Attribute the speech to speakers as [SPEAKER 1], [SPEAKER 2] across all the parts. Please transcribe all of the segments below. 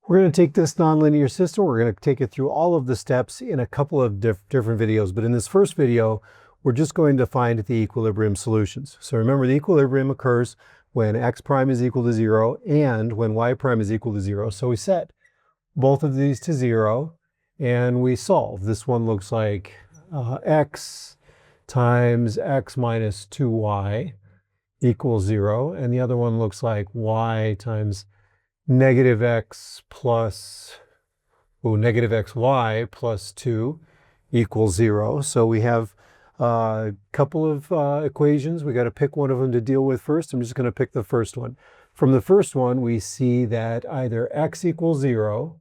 [SPEAKER 1] We're going to take this nonlinear system, we're going to take it through all of the steps in a couple of different videos. But in this first video, we're just going to find the equilibrium solutions. So remember, the equilibrium occurs when x prime is equal to 0 and when y prime is equal to 0. So we set both of these to 0 and we solve. This one looks like x times x minus 2y equals 0. And the other one looks like y times negative x xy plus 2 equals 0. So we have a couple of equations. We got to pick one of them to deal with first. I'm just going to pick the first one. From the first one, we see that either x equals 0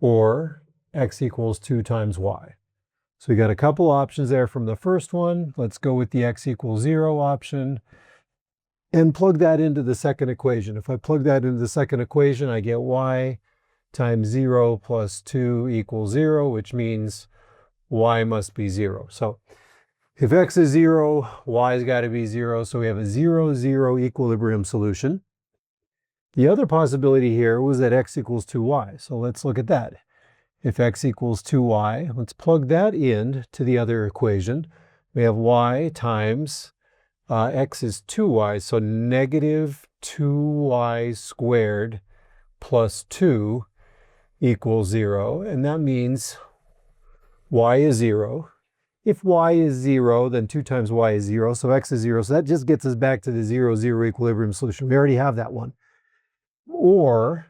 [SPEAKER 1] or x equals 2 times y. So we got a couple options there from the first one. Let's go with the x equals 0 option and plug that into the second equation. If I plug that into the second equation, I get y times 0 plus 2 equals 0, which means y must be 0. So if x is 0, y's got to be 0. So we have a 0, 0 equilibrium solution. The other possibility here was that x equals 2y. So let's look at that. If x equals 2y, let's plug that in to the other equation. We have y times x is 2y, so negative 2y squared plus 2 equals 0. And that means y is 0. If y is 0, then 2 times y is 0, so x is 0. So that just gets us back to the 0, 0 equilibrium solution. We already have that one. Or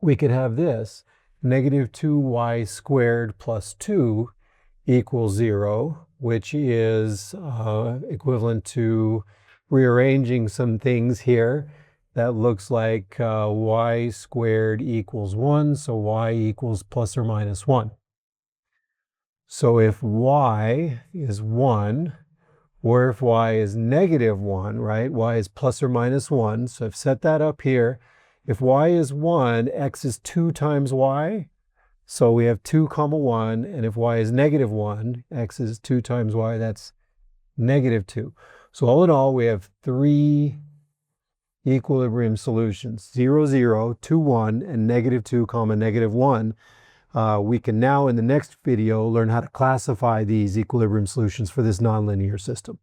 [SPEAKER 1] we could have this, negative 2y squared plus 2 equals 0, which is equivalent to rearranging some things here. That looks like y squared equals 1, so y equals plus or minus 1. So if y is 1, or if y is negative 1, right? Y is plus or minus 1, so I've set that up here. If y is 1, x is 2 times y. So we have 2 comma 1, and if y is negative 1, x is 2 times y, that's negative 2. So all in all, we have 3 equilibrium solutions, 0, 0, 2, 1, and negative 2 comma negative 1. We can now, in the next video, learn how to classify these equilibrium solutions for this nonlinear system.